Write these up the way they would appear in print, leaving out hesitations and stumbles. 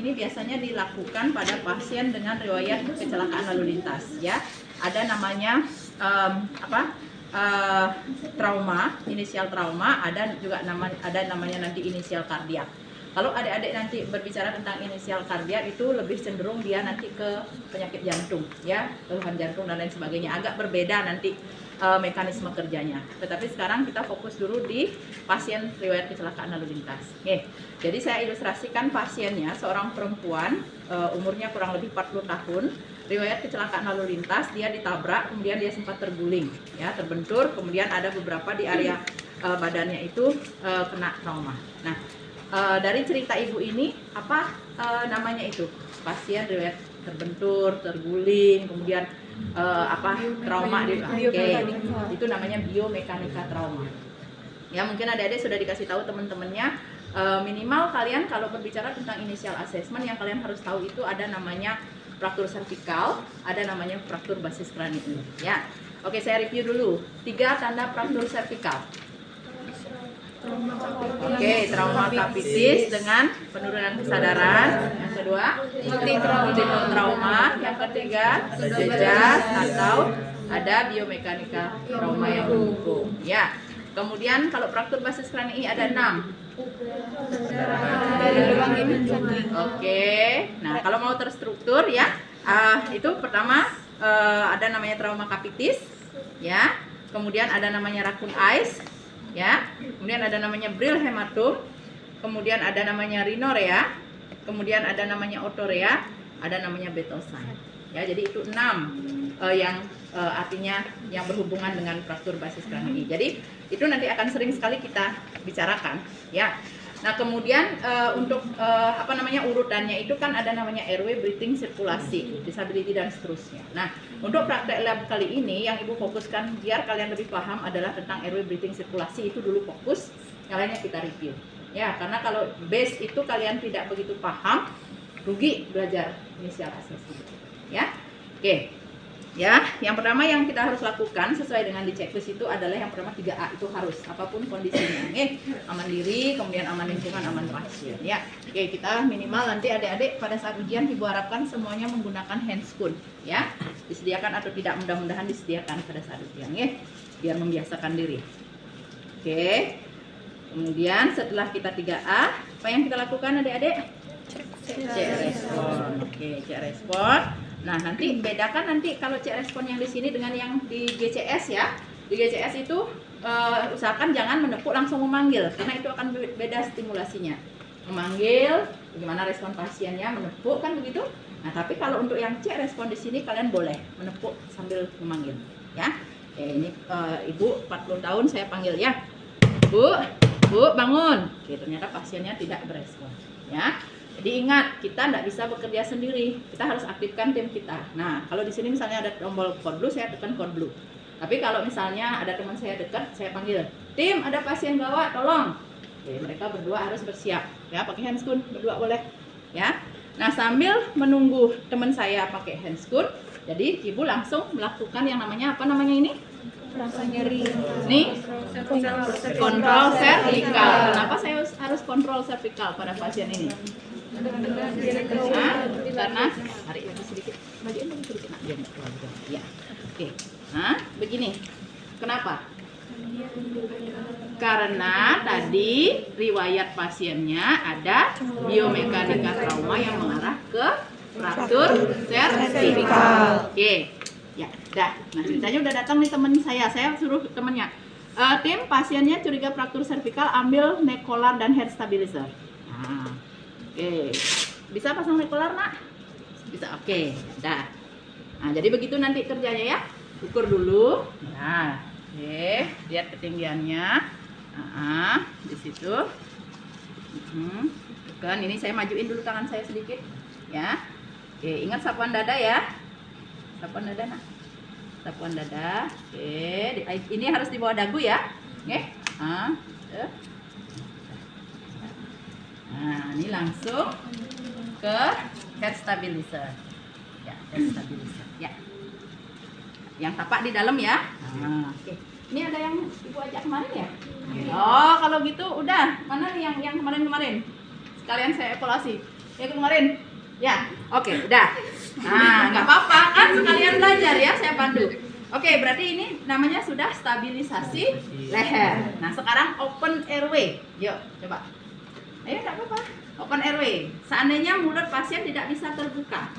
ini biasanya dilakukan pada pasien dengan riwayat kecelakaan lalu lintas, ya. Ada namanya trauma, inisial trauma, ada juga namanya nanti inisial kardiak. Kalau adik-adik nanti berbicara tentang inisial kardiak itu lebih cenderung dia nanti ke penyakit jantung, ya, keluhan jantung dan lain sebagainya. Agak berbeda nanti mekanisme kerjanya. Tetapi sekarang kita fokus dulu di pasien riwayat kecelakaan lalu lintas. Oke. Jadi saya ilustrasikan pasiennya seorang perempuan, umurnya kurang lebih 40 tahun, riwayat kecelakaan lalu lintas, dia ditabrak, kemudian dia sempat terguling, ya, terbentur, kemudian ada beberapa di area badannya itu kena trauma. Nah, dari cerita ibu ini apa namanya itu? Pasien riwayat terbentur, terguling, kemudian trauma di itu namanya biomekanika trauma. Ya, mungkin adik-adik sudah dikasih tahu teman-temannya, minimal kalian kalau berbicara tentang initial assessment yang kalian harus tahu itu ada namanya fraktur servikal, ada namanya fraktur basis kranium, ya. Oke, saya review dulu. 3 tanda fraktur servikal. Oke, trauma kapitis dengan penurunan kesadaran. Yang kedua, multiple trauma. Yang ketiga, jejak atau ada biomekanika trauma yang mendukung. Ya. Kemudian kalau fraktur basis kranium ada 6. Oke. Nah, kalau mau terstruktur ya, itu pertama ada namanya trauma kapitis, ya. Kemudian ada namanya raccoon eyes. Ya, kemudian ada namanya Brill hematom, kemudian ada namanya rhinorea, kemudian ada namanya otorea, ada namanya Battle sign. Ya, jadi itu 6 yang artinya yang berhubungan dengan fraktur basis kranium. Jadi itu nanti akan sering sekali kita bicarakan, ya. Nah, kemudian untuk urutannya itu kan ada namanya airway, breathing, sirkulasi, disability dan seterusnya. Nah, untuk praktek lab kali ini yang Ibu fokuskan biar kalian lebih paham adalah tentang airway, breathing, sirkulasi, itu dulu fokus, yang lainnya kita review. Ya, karena kalau base itu kalian tidak begitu paham, rugi belajar initial assessment. Ya. Oke. Ya, yang pertama yang kita harus lakukan sesuai dengan di checklist itu adalah yang pertama 3A, itu harus apapun kondisinya. Aman diri, kemudian aman lingkungan, aman pasien. Ya. Oke, kita minimal nanti adik-adik pada saat ujian Ibu harapkan semuanya menggunakan handscoon, ya. Disediakan atau tidak, mudah-mudahan disediakan pada saat ujian, ya. Biar membiasakan diri. Oke. Kemudian setelah kita 3A, apa yang kita lakukan adik-adik? Cek respon. Oke, cek respon. Nah, nanti bedakan nanti kalau cek respon yang di sini dengan yang di GCS, ya. Di GCS itu usahakan jangan menepuk langsung memanggil, karena itu akan beda stimulasinya. Memanggil, bagaimana respon pasiennya, menepuk kan begitu. Nah, tapi kalau untuk yang cek respon di sini kalian boleh menepuk sambil memanggil, ya. Ini Ibu 40 tahun saya panggil, ya. Bu, bangun. Oke, ternyata pasiennya tidak berespon, ya. Jadi ingat, kita tidak bisa bekerja sendiri. Kita harus aktifkan tim kita. Nah, kalau di sini misalnya ada tombol code blue, saya tekan code blue. Tapi kalau misalnya ada teman saya dekat, saya panggil, tim, ada pasien gawat, tolong. Oke, mereka berdua harus bersiap. Ya, pakai handscoon, berdua boleh. Ya. Nah, sambil menunggu teman saya pakai handscoon, jadi Ibu langsung melakukan yang namanya apa namanya ini? Rasa nyeri. Nih, kontrol servikal. Kenapa saya harus kontrol servikal pada pasien ini? Karena tarik lagi sedikit, bagian lagi sedikit. Ya, oke. Nah, begini. Kenapa? Karena tadi riwayat pasiennya ada biomekanika trauma yang mengarah ke fraktur servikal. Oke. Ya, dah. Nah, ceritanya udah datang nih teman saya. Saya suruh temannya. Tim pasiennya curiga fraktur servikal, ambil neck collar dan head stabilizer. Nah, oke. Bisa pasang neck collar, Nak? Bisa. Oke, dah. Nah, jadi begitu nanti kerjanya, ya. Ukur dulu. Nah, oke, lihat ketinggiannya. Nah, di situ. Kan ini saya majuin dulu tangan saya sedikit, ya. Oke, ingat sapuan dada, ya. Sapuan dada, Nak. Sapuan dada. Oke, ini harus di bawah dagu, ya. Oke. Nah, ini langsung ke head stabilizer. Ya, head stabilizer. Ya. Yang tapak di dalam, ya. Nah, oke. Ini ada yang Ibu ajak kemarin, ya? Oh, kalau gitu udah. Mana nih yang kemarin-kemarin? Sekalian saya evaluasi. Ya kemarin. Ya, oke, udah. Nah, nggak apa-apa kan sekalian belajar ya, saya bantu. Oke, berarti ini namanya sudah stabilisasi leher. Nah, sekarang open airway. Yuk, coba. Ayo, nggak apa-apa. Open airway. Seandainya mulut pasien tidak bisa terbuka,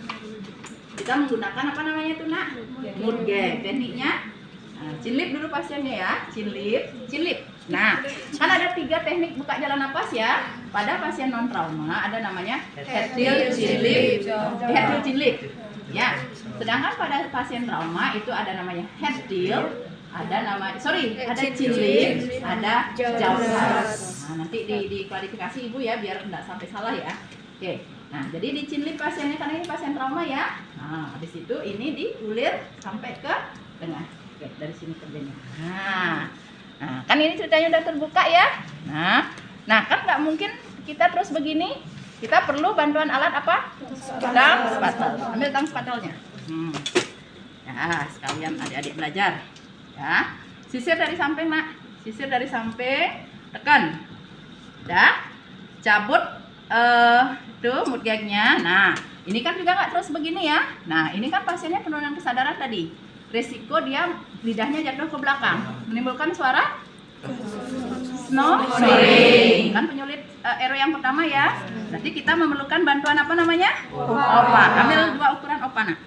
kita menggunakan apa namanya itu nak? Mood gag. Tekniknya, chin-lip dulu pasiennya ya. Chin-lip, chin-lip. Nah, kan ada 3 teknik buka jalan napas ya. Pada pasien non trauma ada namanya head till chin-lip, head till chin-lip. Ya. Sedangkan pada pasien trauma itu ada namanya head till, ada chin-lip, ada jaw thrust. Nah, nanti di klarifikasi Ibu ya biar enggak sampai salah ya. Oke. Nah, jadi di chin-lip pasiennya karena ini pasien trauma ya. Nah, habis itu ini diulir sampai ke tengah. Oke, dari sini kerjanya. Nah, kan ini ceritanya udah terbuka ya. Nah kan nggak mungkin kita terus begini. Kita perlu bantuan alat apa? Tang spatel. Ambil tang spatelnya. Ya, sekalian adik-adik belajar. Ya, sisir dari samping nak. Sisir dari samping, tekan. Dah, cabut tuh mood gag-nya. Nah, ini kan juga nggak terus begini ya. Nah, ini kan pasiennya penurunan kesadaran tadi. Risiko dia lidahnya jatuh ke belakang, menimbulkan suara snoring. Kan penyulit airway yang pertama ya. Berarti kita memerlukan bantuan apa namanya? OPA. Ambil 2 ukuran OPA nak.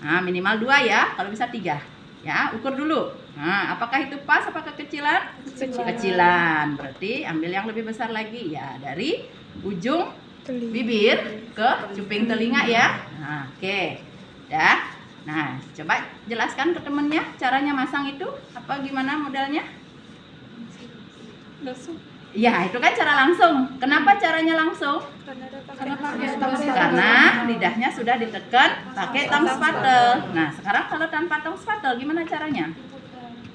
Nah, minimal 2 ya, kalau bisa 3. Ya, ukur dulu. Nah, apakah itu pas? Apakah kecilan? Kecilan. Berarti ambil yang lebih besar lagi ya, dari ujung bibir ke cuping telinga ya. Nah, oke. Ya. Nah, coba jelaskan ke temennya caranya masang itu apa gimana modelnya? Langsung. Ya, itu kan cara langsung. Kenapa caranya langsung? Karena lidahnya sudah ditekan pakai tang spatel. Nah, sekarang kalau tanpa tang spatel gimana caranya?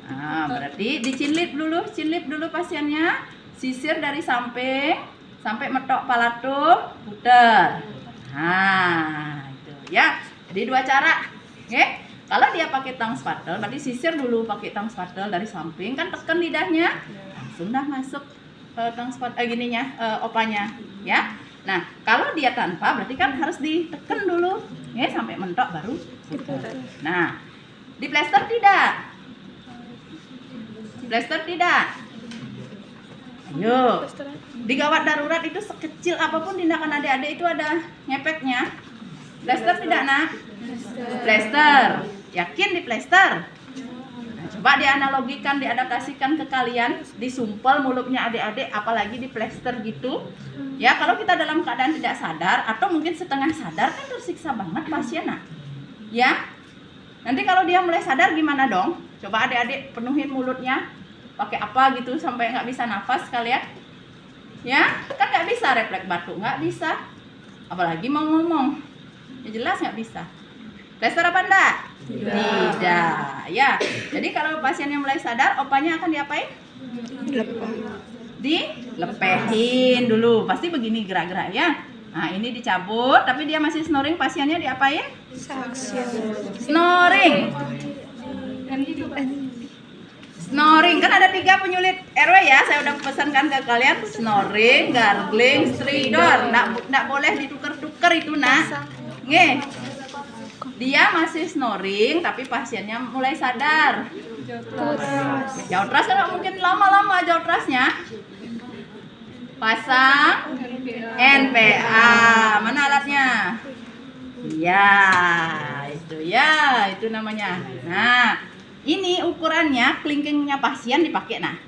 Nah, berarti dicin-lip dulu pasiennya. Sisir dari samping sampai metok palatung, puter. Nah, itu ya. Jadi 2 cara. Oke, kalau dia pakai tang spatel, berarti sisir dulu pakai tang spatel dari samping, kan tekan lidahnya, langsung dah masuk ke tang spatel opanya, ya. Nah, kalau dia tanpa, berarti kan harus ditekan dulu, ya, sampai mentok baru putar. Nah, di plester tidak. Ayo, di gawat darurat itu sekecil apapun tindakan adik-adik itu ada ngepeknya. Plester tidak nak? Plester, yakin di plester? Nah, coba dianalogikan, diadaptasikan ke kalian, disumpel mulutnya adik-adik, apalagi di plester gitu. Ya, kalau kita dalam keadaan tidak sadar atau mungkin setengah sadar kan tersiksa banget pasien nak. Ya, nanti kalau dia mulai sadar gimana dong? Coba adik-adik penuhin mulutnya, pakai apa gitu sampai nggak bisa nafas kalian? Ya, kan nggak bisa refleks batuk, nggak bisa. Apalagi mau ngomong, ya jelas nggak bisa. Plester apa enggak? Tidak. Ya. Jadi kalau pasiennya mulai sadar, opanya akan diapain? Dilepehin dulu. Pasti begini gerak-gerak ya. Nah, ini dicabut, tapi dia masih snoring, pasiennya diapain? Snoring. Snoring. Kan ada 3 penyulit airway ya. Saya udah pesankan ke kalian. Snoring, gargling, stridor. Nggak boleh ditukar-tukar itu nak. Nge. Dia masih snoring, tapi pasiennya mulai sadar. Jaw thrust kan nggak mungkin lama-lama jaw thrustnya. Pasang NPA. Mana alatnya? Itu namanya. Nah, ini ukurannya, kelingkingnya pasien dipakai nah.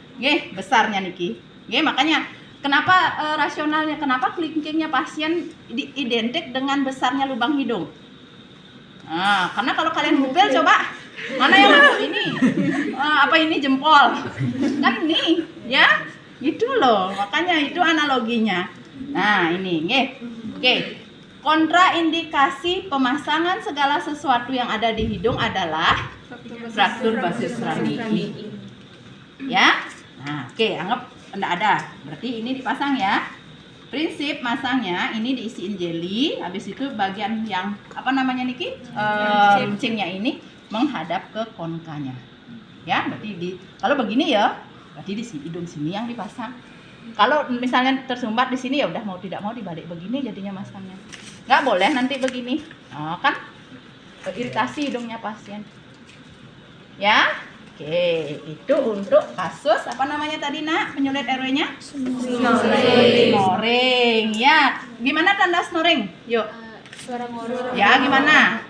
Besarnya Niki. Makanya kenapa rasionalnya, kenapa kelingkingnya pasien identik dengan besarnya lubang hidung? Nah, karena kalau kalian ngupil coba mana yang ini ini jempol kan ini ya gitu loh, makanya itu analoginya. Nah ini oke. Kontraindikasi pemasangan segala sesuatu yang ada di hidung adalah fraktur basis rami ya. Nah oke, anggap enggak ada, berarti ini dipasang ya. Prinsip masangnya ini diisiin jeli, habis itu bagian yang apa namanya Niki, runcingnya ini menghadap ke konkanya. Ya, berarti kalau begini ya, berarti di hidung sini yang dipasang. Kalau misalnya tersumbat di sini ya udah mau tidak mau dibalik begini jadinya masangnya. Nggak boleh nanti begini. Kan iritasi hidungnya pasien. Ya. Oke, itu untuk kasus apa namanya tadi nak? Penyulit RW-nya? Snoring. Ya, gimana tanda snoring? Yuk. Suara ngorok. Ya, gimana?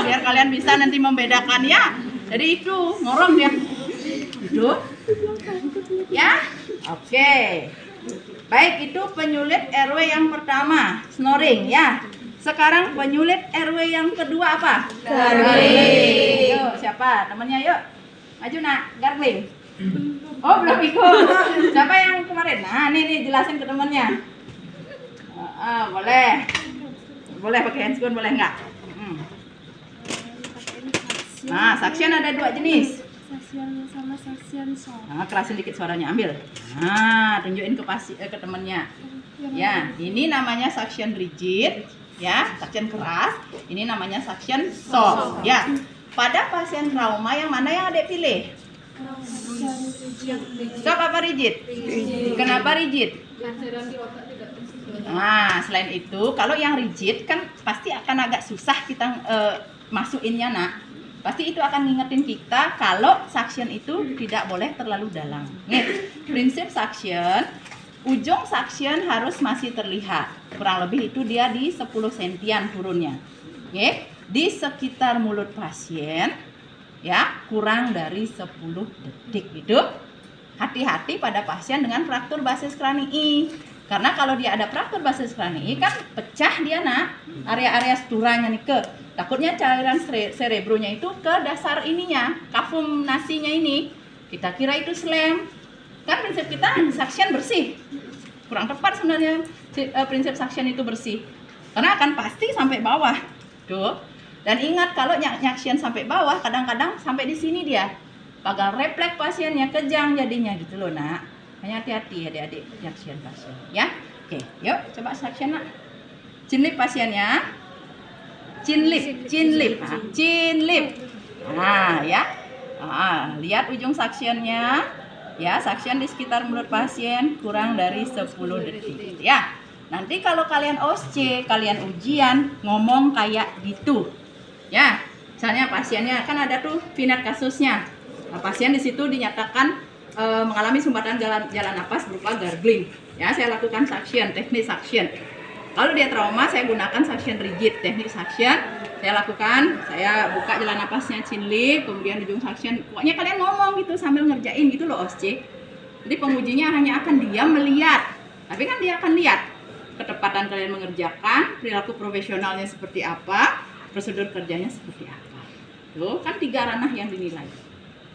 Biar kalian bisa nanti membedakan ya. Jadi itu ngorong ya. Itu. Ya. Oke. Baik, itu penyulit RW yang pertama, snoring ya. Sekarang penyulit RW yang kedua apa? Gargling. Yuk, siapa? Temannya yuk. Maju nak, gargling. Oh, belum ikut. Siapa yang kemarin? Nah, nih jelasin ke temannya. Boleh. Boleh pakai handscoon, boleh nggak? Nah, suction ada 2 jenis. Suction sama suction soft. Nah, kerasin dikit suaranya, ambil. Nah, tunjukin ke temannya. Ya, ini namanya suction rigid. Ya, suction keras. Ini namanya suction soft. Ya, pada pasien trauma yang mana yang Adek pilih? Soft apa rigid? Kenapa rigid? Nah, selain itu, kalau yang rigid kan pasti akan agak susah kita masukinnya nak. Pasti itu akan ngingetin kita kalau suction itu tidak boleh terlalu dalam. Nih, prinsip suction. Ujung suction harus masih terlihat. Kurang lebih itu dia di 10 sentian turunnya. Oke, di sekitar mulut pasien ya, kurang dari 10 detik itu. Hati-hati pada pasien dengan fraktur basis kranii. Karena kalau dia ada fraktur basis kranii kan pecah dia nak. Area-area suturanya nih takutnya cairan cerebronya itu ke dasar ininya, kafum nasinya ini. Kita kira itu slam. Kan prinsip kita suction bersih. Kurang tepat sebenarnya prinsip suction itu bersih. Karena akan pasti sampai bawah. Tuh. Dan ingat kalau suction sampai bawah kadang-kadang sampai di sini dia. Pagal refleks pasiennya kejang jadinya gitu loh nak. Hanya hati-hati adik-adik suction pasien ya. Oke, yuk coba suction nak. Chin lip pasiennya. Chin lip. Nah, ya. Lihat ujung suctionnya. Ya, suction di sekitar mulut pasien kurang dari 10 detik. Ya, nanti kalau kalian OSC, kalian ujian ngomong kayak gitu. Ya, misalnya pasiennya kan ada tuh vignette kasusnya. Nah, pasien di situ dinyatakan mengalami sumbatan jalan napas berupa gargling. Ya, saya lakukan suction, teknik suction. Kalau dia trauma, saya gunakan suction rigid, teknik suction. Saya lakukan, saya buka jalan napasnya chin lip, kemudian ujung suction. Pokoknya kalian ngomong gitu sambil ngerjain gitu loh OSC. Jadi pengujinya hanya akan diam melihat. Tapi kan dia akan lihat ketepatan kalian mengerjakan, perilaku profesionalnya seperti apa, prosedur kerjanya seperti apa. Tuh, kan 3 ranah yang dinilai.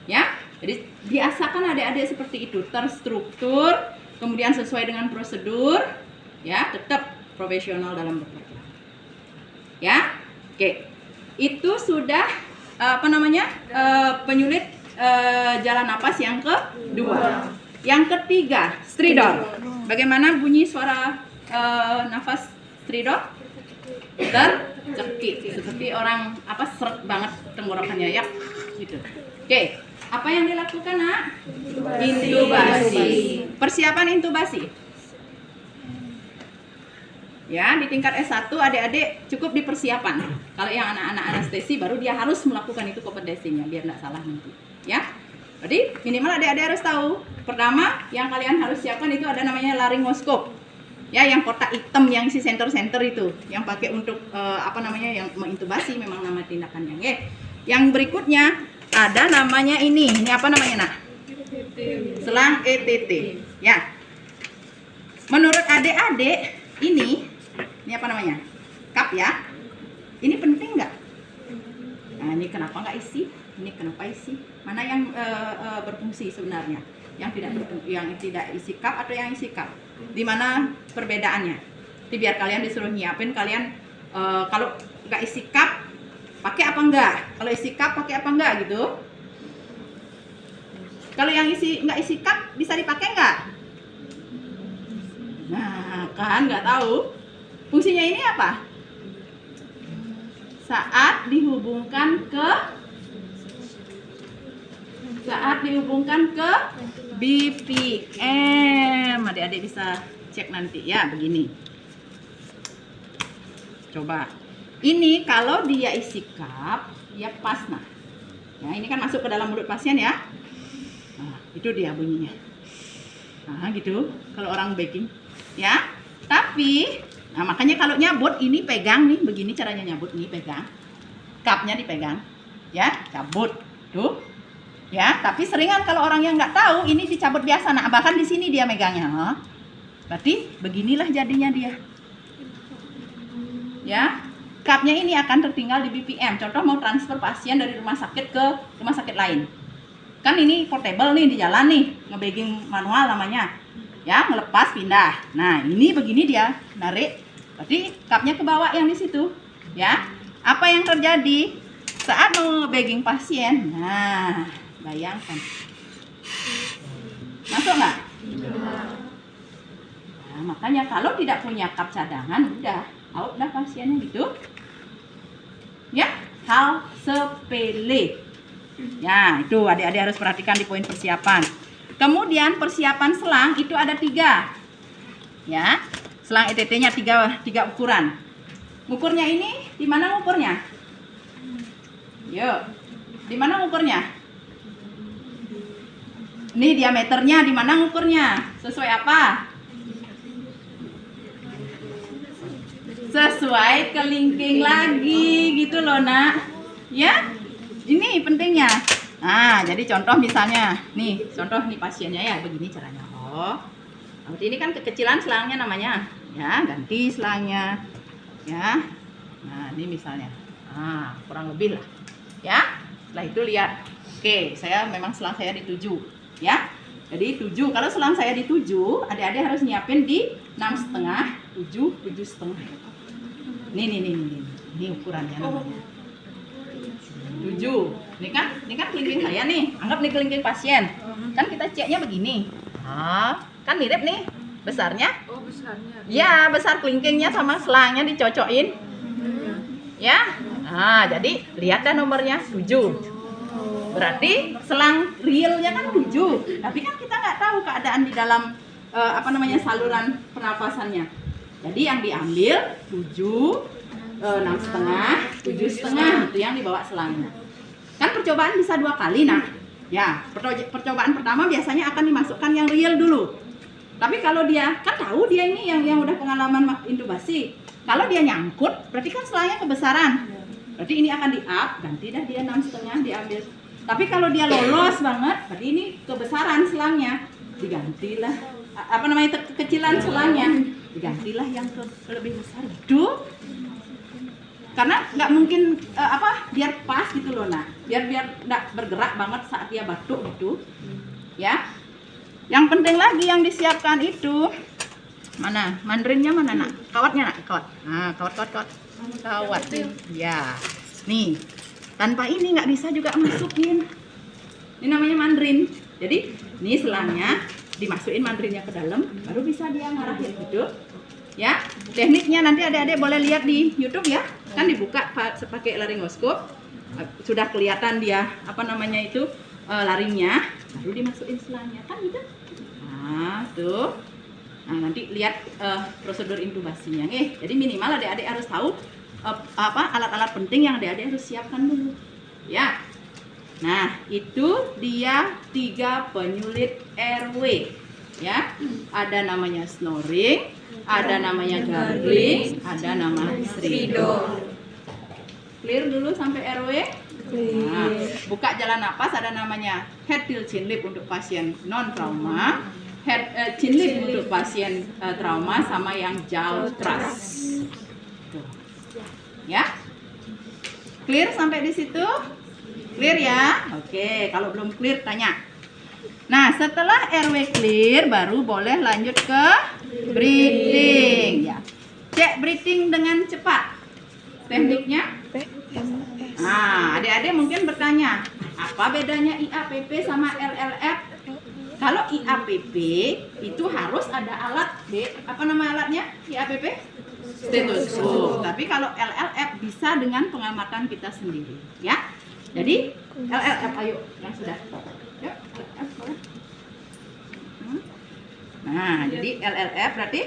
Ya, jadi biasakan adik-adik seperti itu, terstruktur, kemudian sesuai dengan prosedur, ya, tetap profesional dalam bekerja. Ya. Oke, itu sudah penyulit jalan napas yang kedua. Yang ketiga, stridor. Bagaimana bunyi suara nafas stridor? Tercekik, seperti orang seret banget tenggorokannya ya, gitu. Oke, apa yang dilakukan nak? Intubasi. Persiapan intubasi. Ya, di tingkat S1 adik-adik cukup di persiapan. Kalau yang anak-anak anestesi baru dia harus melakukan itu kompetensinya biar nggak salah nanti. Ya. Jadi minimal adik-adik harus tahu. Pertama, yang kalian harus siapkan itu ada namanya laryngoskop. Ya, yang kotak hitam yang isi senter-senter itu, yang pakai untuk yang mengintubasi memang nama tindakannya. Oke. Yang berikutnya ada namanya ini apa namanya, Nak? Selang ETT. Ya. Menurut adik-adik ini apa namanya? Cup ya. Ini penting nggak? Nah, ini kenapa nggak isi? Ini kenapa isi? Mana yang berfungsi sebenarnya? Yang tidak isi cup atau yang isi cup? Di mana perbedaannya? Jadi biar kalian disuruh nyiapin kalian kalau nggak isi cup pakai apa enggak? Kalau isi cup pakai apa enggak gitu? Kalau yang nggak isi cup bisa dipakai nggak? Nah, kan nggak tahu. Fungsinya ini apa? Saat dihubungkan ke BPM. Adik-adik bisa cek nanti ya, begini. Coba. Ini kalau dia isi cup, dia pas nah. Ya, ini kan masuk ke dalam mulut pasien ya. Nah, itu dia bunyinya. Nah, gitu. Kalau orang baking, ya. Tapi, nah makanya kalau nyabut ini pegang nih, begini caranya nyabut nih, pegang. Cupnya dipegang, ya, cabut, tuh. Ya, tapi seringan kalau orang yang nggak tahu ini dicabut biasa. Nah, bahkan di sini dia megangnya. Nah, berarti beginilah jadinya dia. Ya, cupnya ini akan tertinggal di BPM. Contoh mau transfer pasien dari rumah sakit ke rumah sakit lain. Kan ini portable nih di jalan nih, ngebagging manual namanya. Ya, ngelepas pindah. Nah, ini begini dia, narik. Berarti cupnya ke bawah yang di situ. Ya, apa yang terjadi saat mau ngebagging pasien? Nah, bayangkan. Masuk nggak? Nah, makanya kalau tidak punya cup cadangan, udah out dah pasiennya gitu. Ya, hal sepele. Ya, itu adik-adik harus perhatikan di poin persiapan. Kemudian persiapan selang itu ada 3. Ya, selang ETT-nya 3 ukuran. Ukurnya ini di mana ukurnya? Yuk, di mana ukurnya? Ini diameternya di mana ngukurnya? Sesuai apa? Sesuai kelingking lagi gitu loh, Nak. Ya? Ini pentingnya. Nah, jadi contoh misalnya, nih, contoh nih pasiennya ya, begini caranya. Oh. Berarti ini kan kekecilan selangnya namanya. Ya, ganti selangnya. Ya. Nah, ini misalnya. Nah, kurang lebih lah. Ya. Setelah itu lihat. Oke, saya memang selang saya di 7. Ya, jadi 7. Kalau selang saya di 7, adik-adik harus nyiapin di 6,5, 7, 7,5. Ini ukurannya namanya. 7. Ini kan kelingking saya nih. Anggap nih kelingking pasien. Kan kita ceknya begini. Ah, kan mirip nih besarnya. Oh, besarnya. Ya, besar kelingkingnya sama selangnya dicocokin. Ya. Nah, jadi lihat dah nomornya 7. Berarti selang realnya kan 7, tapi kan kita nggak tahu keadaan di dalam saluran pernapasannya. Jadi yang diambil 7, 6,5, 7,5 itu yang dibawa selangnya. Kan percobaan bisa 2 kali, nah. Ya, percobaan pertama biasanya akan dimasukkan yang real dulu. Tapi kalau dia kan tahu dia ini yang udah pengalaman intubasi. Kalau dia nyangkut, berarti kan selangnya kebesaran. Berarti ini akan di-up, ganti dah dia 6,5 diambil. Tapi kalau dia lolos banget, berarti ini kebesaran selangnya, digantilah kekecilan selangnya, digantilah yang lebih besar. Itu karena nggak mungkin biar pas gitu loh, nah, biar nggak bergerak banget saat dia batuk gitu, ya. Yang penting lagi yang disiapkan itu mana? Mandarinnya mana, Nak? Kawatnya, Nak? Kawat. Nah, kawat. Ya, nih. Tanpa ini nggak bisa juga masukin. Ini namanya mandarin. Jadi ini selangnya dimasukin mandarinnya ke dalam, baru bisa dia ngarahin gitu. Ya, tekniknya nanti adik-adik boleh lihat di YouTube ya. Kan dibuka pakai laryngoskop. Sudah kelihatan dia laringnya, baru dimasukin selangnya kan gitu. Nah, tuh. Nah, nanti lihat prosedur intubasinya nih. Jadi minimal adik-adik harus tahu alat-alat penting yang adik-adik harus siapkan dulu. Ya. Nah, itu dia 3 penyulit airway. Ya. Ada namanya snoring, ada namanya gargling, ada nama stridor. Clear dulu sampai airway? Nah, buka jalan napas ada namanya head till chin lip untuk pasien non trauma, chin lip untuk pasien trauma, sama yang jaw thrust. Ya, clear sampai di situ? Clear ya? Oke, kalau belum clear tanya. Nah, setelah airway clear, baru boleh lanjut ke breathing. Ya, cek breathing dengan cepat. Tekniknya? Nah, adik-adik mungkin bertanya, apa bedanya IAPP sama LLF? Kalau IAPP itu harus ada alat apa nama alatnya? IAPP? Stetoskop. Tapi kalau LLF bisa dengan pengamatan kita sendiri, ya. Jadi LLF, ayo yang sudah. Yuk, LLF boleh. Nah, jadi LLF berarti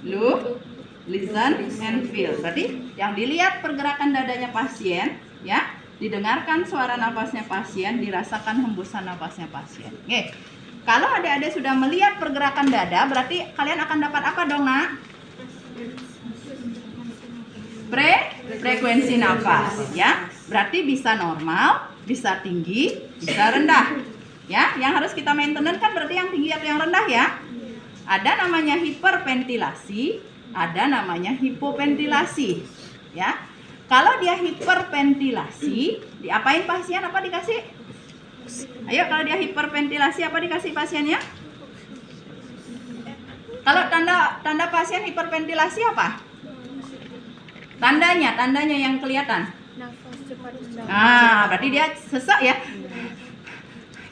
look, listen, and feel. Berarti yang dilihat pergerakan dadanya pasien, ya, didengarkan suara nafasnya pasien, dirasakan hembusan nafasnya pasien. Oke. Kalau adik-adik sudah melihat pergerakan dada, berarti kalian akan dapat apa dong, Nak? Frekuensi nafas, ya. Berarti bisa normal, bisa tinggi, bisa rendah. Ya, yang harus kita maintenance kan berarti yang tinggi atau yang rendah ya. Ada namanya hiperventilasi, ada namanya hipoventilasi. Ya. Kalau dia hiperventilasi, diapain pasien? Apa dikasih? Ayo, kalau dia hiperventilasi apa dikasih pasiennya? Kalau tanda pasien hiperventilasi apa? Tandanya yang kelihatan. Nafas cepat rendah. Nah, berarti dia sesak ya.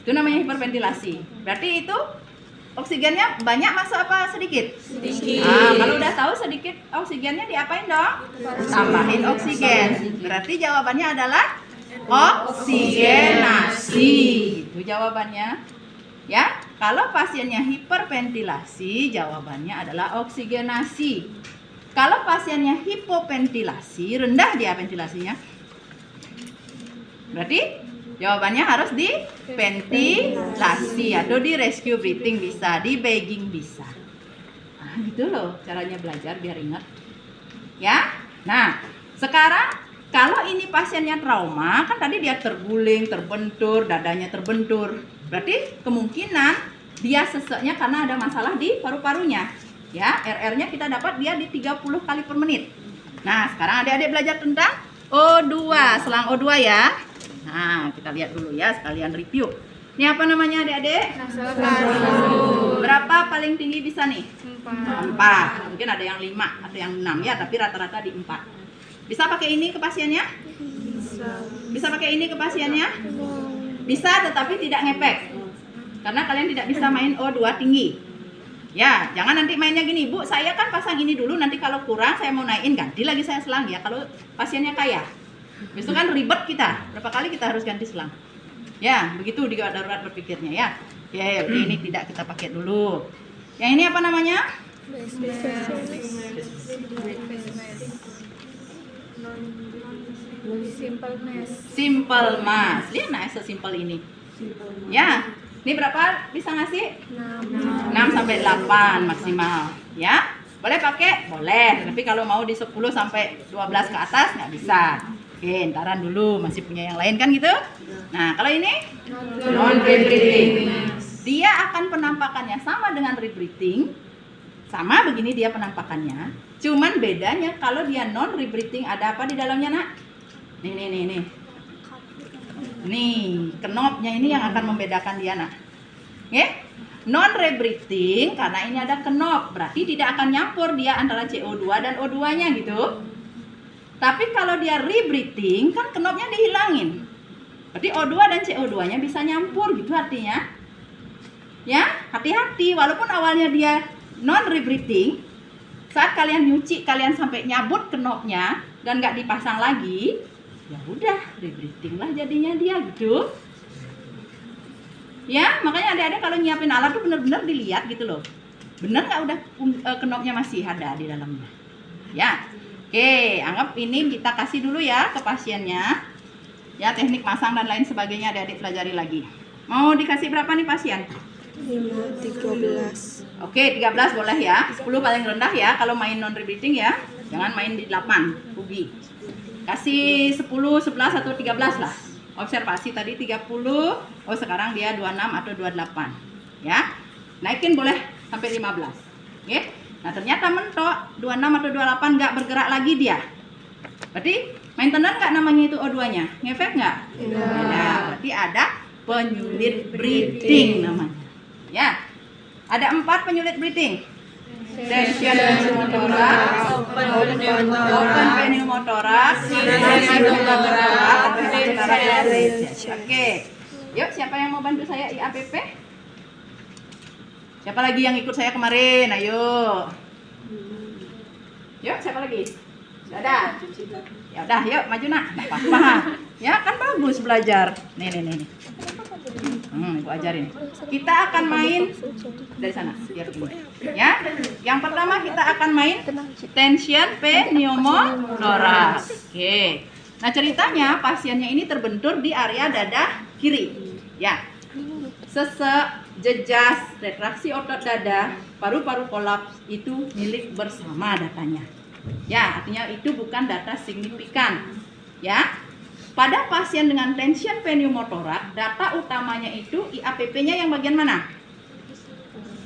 Itu namanya hiperventilasi. Berarti itu oksigennya banyak masuk apa sedikit? Sedikit. Nah, kalau udah tahu sedikit oksigennya diapain dong? Tambahin oksigen. Berarti jawabannya adalah oksigenasi. Itu jawabannya. Ya, kalau pasiennya hiperventilasi, jawabannya adalah oksigenasi. Kalau pasiennya hipoventilasi, rendah dia ventilasinya, berarti jawabannya harus di ventilasi atau di rescue breathing bisa, di bagging bisa. Nah, gitu loh caranya belajar biar ingat. Ya. Nah, sekarang kalau ini pasiennya trauma, kan tadi dia terguling, terbentur, dadanya terbentur. Berarti kemungkinan dia seseknya karena ada masalah di paru-parunya. Ya, RR-nya kita dapat dia di 30 kali per menit. Nah, sekarang adik-adik belajar tentang O2, selang O2 ya. Nah, kita lihat dulu ya, sekalian review. Ini apa namanya adik-adik? Berapa paling tinggi bisa nih? 4. Mungkin ada yang 5 atau yang 6 ya, tapi rata-rata di 4. Bisa pakai ini ke pasiennya? Bisa pakai ini ke pasiennya? Bisa, tetapi tidak ngepek. Karena kalian tidak bisa main O2 tinggi. Ya, jangan nanti mainnya gini, Bu, saya kan pasang ini dulu, nanti kalau kurang saya mau naikin, ganti lagi saya selang ya, kalau pasiennya kaya. Habis itu kan ribet kita, berapa kali kita harus ganti selang. Ya, begitu di gawat darurat berpikirnya ya. Oke, ini tidak kita pakai dulu. Yang ini apa namanya? Simple mas. Lihat nah, sesimpel ini. Ya, ini berapa bisa ngasih? 6 sampai 8 maksimal. Ya, boleh pakai? Boleh. Tapi kalau mau di 10 sampai 12 ke atas nggak bisa. Oke, ntaran dulu, masih punya yang lain kan gitu. Nah, kalau ini non-rebreathing. Dia akan penampakannya sama dengan rebreathing. Sama begini dia penampakannya. Cuman bedanya kalau dia non-rebreathing ada apa di dalamnya, Nak? Nih. Nih, kenopnya ini yang akan membedakan dia, Nak. Oke? Non-rebreathing karena ini ada kenop, berarti tidak akan nyampur dia antara CO2 dan O2-nya gitu. Tapi kalau dia rebreathing kan kenopnya dihilangin. Berarti O2 dan CO2-nya bisa nyampur gitu artinya. Ya, hati-hati walaupun awalnya dia non-rebreathing, saat kalian nyuci kalian sampai nyabut kenopnya dan nggak dipasang lagi, ya udah rebreathing lah jadinya dia gitu. Ya, makanya adik-adik kalau nyiapin alat tuh bener-bener dilihat gitu loh. Bener nggak udah kenopnya masih ada di dalamnya. Ya, oke, anggap ini kita kasih dulu ya ke pasiennya. Ya, teknik masang dan lain sebagainya adik-adik pelajari lagi. Mau dikasih berapa nih pasien? 13. Oke, 13 boleh ya. 10 paling rendah ya kalau main non-rebreathing ya. Jangan main di 8, rugi. Kasih 10, 11 atau 13 lah. Observasi tadi 30, oh sekarang dia 26 atau 28. Ya. Naikin boleh sampai 15. Oke. Nah, ternyata mentok 26 atau 28 nggak bergerak lagi dia. Berarti maintenance nggak namanya itu O2-nya? Ngefek nggak? Tidak. Berarti ada penyulit breathing namanya. Ya. Ada 4 penyulit breathing. Tension pneumothorax, open pneumothorax, Oke. Yuk, siapa yang mau bantu saya IAPP? Siapa lagi yang ikut saya kemarin? Ayo. Yuk, siapa lagi? Sudah ada? Ya udah, yuk maju nak. Nggak apa-apa. Ya kan bagus belajar. Nih. Ibu ajarin. Kita akan main dari sana, biar gini. Ya. Yang pertama kita akan main tension pneumothorax. Oke. Nah, ceritanya pasiennya ini terbentur di area dada kiri. Ya. Sesek, jejas, retraksi otot dada, paru-paru kolaps itu milik bersama datanya. Ya, artinya itu bukan data signifikan. Ya. Pada pasien dengan tension pneumothorax, data utamanya itu IAPP-nya yang bagian mana?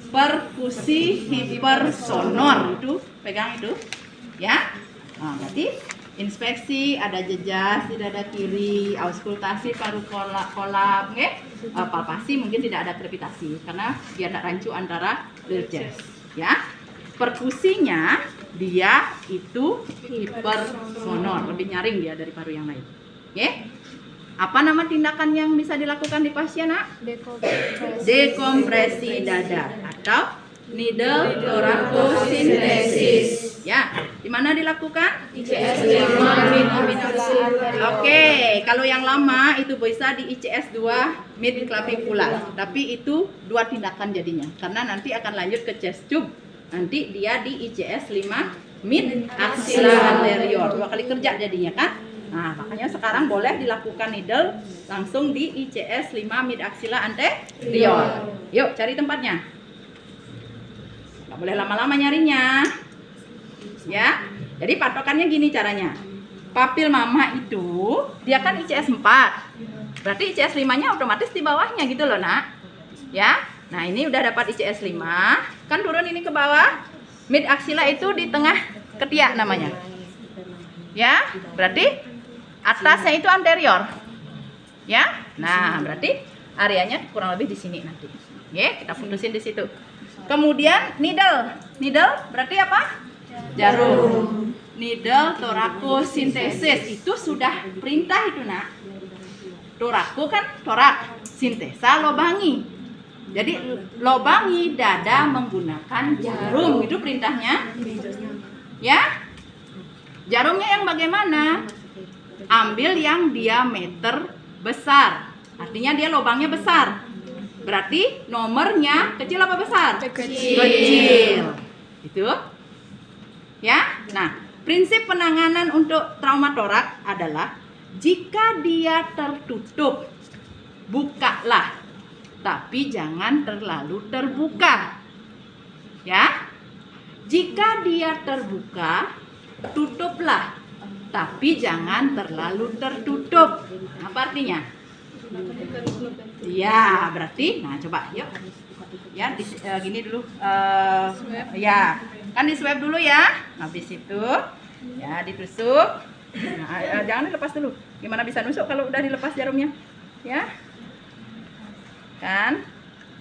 Perkusi hipersonor. Itu pegang itu. Ya. Nah, berarti inspeksi ada jejas di dada kiri, auskultasi paru kolap, okay? Palpasi mungkin tidak ada krepitasi karena dia tidak rancu antara chest. Ya. Perkusinya dia itu hipersonor, lebih nyaring dia dari paru yang lain. Oke. Apa nama tindakan yang bisa dilakukan di pasien, Nak? Dekompresi dada atau needle thoracocentesis. Ya, di mana dilakukan? ICS 5 mid Oke, kalau yang lama itu bisa di ICS 2 mid clavicula. Tapi itu dua tindakan jadinya. Karena nanti akan lanjut ke chest tube. Nanti dia di ICS 5 mid axilla anterior. Dua kali kerja jadinya kan? Nah, makanya sekarang boleh dilakukan needle langsung di ICS 5 mid axilla anterior. Yuk, cari tempatnya. Nggak boleh lama-lama nyarinya. Ya. Jadi patokannya gini caranya. Papil mama itu dia kan ICS 4. Berarti ICS 5-nya otomatis di bawahnya gitu loh, Nak. Ya. Nah, ini udah dapat ICS 5, kan turun ini ke bawah. Mid axilla itu di tengah ketiak namanya. Ya, berarti atasnya itu anterior. Ya. Nah, berarti areanya kurang lebih di sini nanti. Oke, kita putusin di situ. Kemudian needle. Needle berarti apa? Jarum. Needle thoracocentesis itu sudah perintah itu, Nak. Thoraco kan torak, sintesa lobangi. Jadi lobangi dada menggunakan jarum, itu perintahnya. Ya. Jarumnya yang bagaimana? Ambil yang diameter besar. Artinya dia lubangnya besar. Berarti nomornya kecil apa besar? Kecil. Itu. Ya. Nah, prinsip penanganan untuk trauma torak adalah jika dia tertutup, bukalah. Tapi jangan terlalu terbuka. Ya. Jika dia terbuka, tutuplah. Tapi jangan terlalu tertutup. Apa artinya? Ya, berarti, nah coba, yuk. Ya, gini dulu. Ya, kan di swab dulu ya. Habis itu, ya ditusuk. Nah, jangan dilepas dulu. Gimana bisa nusuk kalau udah dilepas jarumnya? Ya, kan?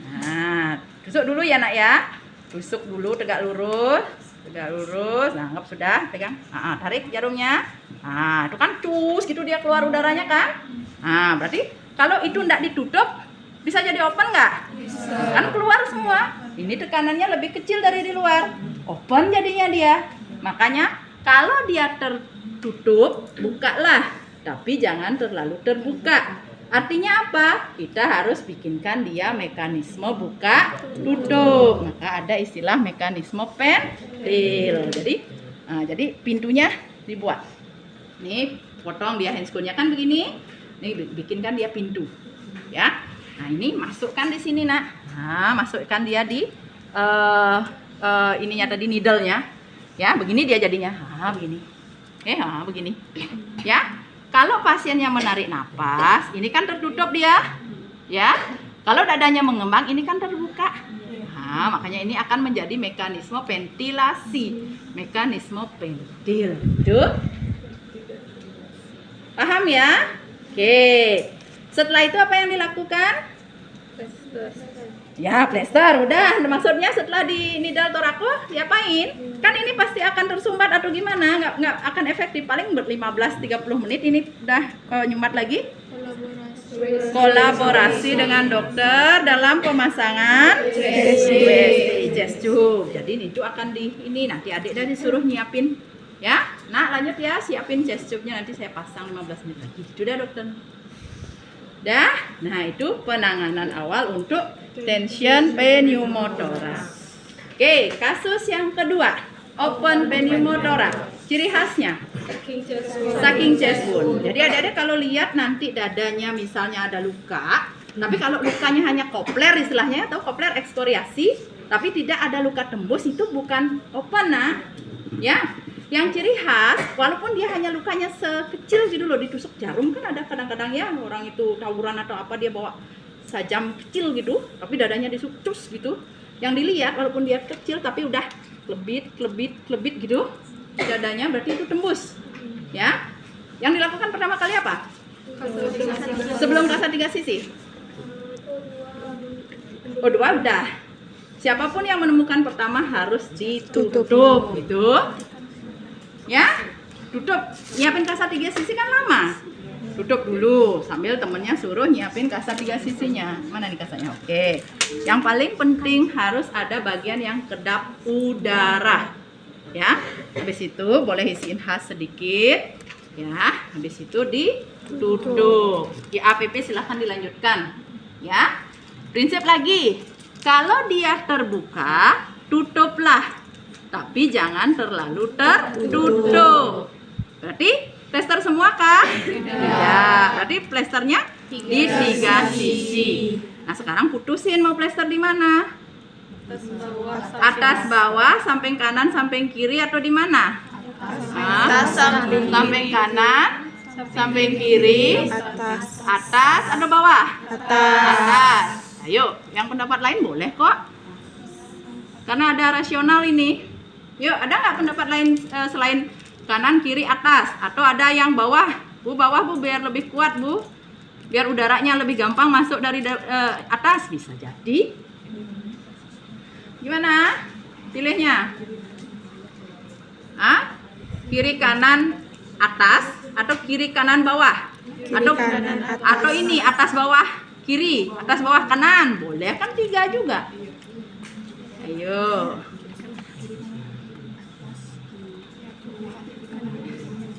Nah, tusuk dulu ya, Nak ya. Tusuk dulu, tegak lurus. Nah, anggap sudah, pegang. Tarik jarumnya. Nah, itu kan cus gitu dia keluar udaranya kan? Nah, berarti kalau itu enggak ditutup, bisa jadi open nggak? Bisa. Kan keluar semua. Ini tekanannya lebih kecil dari di luar. Open jadinya dia. Makanya kalau dia tertutup, bukalah. Tapi jangan terlalu terbuka. Artinya apa? Kita harus bikinkan dia mekanisme buka tutup. Maka ada istilah mekanisme pentil. Jadi pintunya dibuat. Nih, potong dia handscoon-nya kan begini. Nih bikinkan dia pintu. Ya. Nah, ini masukkan di sini, Nak. Nah, masukkan dia di ininya tadi needle-nya. Ya, begini dia jadinya. Begini. Begini. Ya. Kalau pasiennya menarik napas, ini kan tertutup dia. Ya. Kalau dadanya mengembang, ini kan terbuka. Nah, makanya ini akan menjadi mekanisme ventilasi. Mekanisme pentil. Tuh. Paham ya? Oke. Setelah itu apa yang dilakukan? Ya, plester. Udah. Maksudnya setelah di needle thoraco, diapain? Kan ini pasti akan tersumbat atau gimana? Nggak akan efektif. Paling 15-30 menit ini udah nyumbat lagi. Kolaborasi dengan dokter dalam pemasangan chest tube. Jadi itu akan ini nanti adik dan disuruh nyiapin. Ya, nah lanjut ya, siapin chest tube-nya nanti saya pasang 15 menit lagi. Sudah dokter. Dah? Nah, itu penanganan awal untuk tension pneumothoraks. Oke, kasus yang kedua, open pneumothorax. Ciri khasnya sucking chest wound. Jadi adik-adik kalau lihat nanti dadanya misalnya ada luka, tapi kalau lukanya hanya kopler istilahnya atau kopler ekskoriasi, tapi tidak ada luka tembus, itu bukan open, nah. Ya. Yang ciri khas, walaupun dia hanya lukanya sekecil gitu loh, ditusuk jarum kan ada kadang-kadang ya orang itu tawuran atau apa dia bawa sajam kecil gitu, tapi dadanya disucus gitu. Yang dilihat walaupun dia kecil tapi udah klebit gitu, dadanya berarti itu tembus. Ya. Yang dilakukan pertama kali apa? Sebelum kasat 3 sisi. Oh, 2 udah. Siapapun yang menemukan pertama harus ditutup gitu. Ya, tutup. Nyiapin kasat 3 sisi kan lama. Tutup dulu sambil temennya suruh nyiapin kasat 3 sisinya. Mana nih kasatnya? Oke. Yang paling penting harus ada bagian yang kedap udara. Ya. Habis itu boleh isiin khas sedikit. Ya, habis itu ditutup. Di APP silahkan dilanjutkan. Ya. Prinsip lagi. Kalau dia terbuka, tutuplah. Tapi jangan terlalu tertutup. Berarti plester semua kah? Ya, berarti plesternya di 3 sisi. Nah, sekarang putusin mau plester di mana? Atas bawah, samping kanan, samping kiri atau di mana? Samping kanan, samping kiri, atas atau bawah? Atas. Ayo, yang pendapat lain boleh kok. Karena ada rasional ini. Yuk, ada nggak pendapat lain selain kanan, kiri, atas? Atau ada yang bawah? Bu, bawah Bu, biar lebih kuat Bu. Biar udaranya lebih gampang masuk dari atas. Bisa jadi. Gimana pilihnya? Kiri, kanan, atas? Atau kiri, kanan, bawah? Atau ini, atas, bawah, kiri, atas, bawah, kanan? Boleh kan 3 juga. Ayo.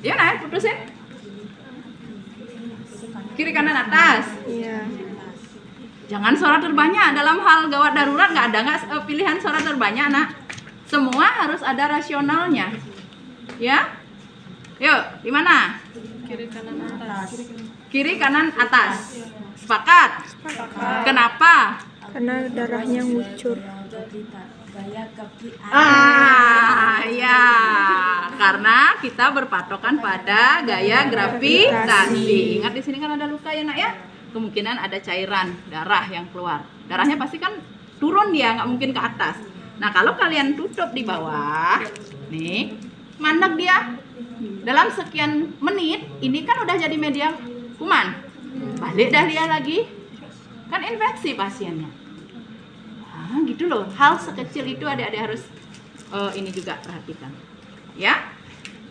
Ya, naik putusin. Kiri kanan atas. Iya. Jangan suara terbanyak. Dalam hal gawat darurat nggak ada pilihan suara terbanyak, nak. Semua harus ada rasionalnya. Ya? Yuk, di mana? Kiri kanan atas. Kiri kanan atas. Sepakat? Kenapa? Karena darahnya ngucur. Ya, karena kita berpatokan pada gaya gravitasi. Ingat di sini kan ada luka ya, nak ya? Kemungkinan ada cairan darah yang keluar. Darahnya pasti kan turun dia, nggak mungkin ke atas. Nah, kalau kalian tutup di bawah, nih, mandek dia. Dalam sekian menit, ini kan udah jadi media kuman. Balik dah dia lagi, kan infeksi pasiennya. Gitu loh, hal sekecil itu adik-adik harus ini juga perhatikan ya.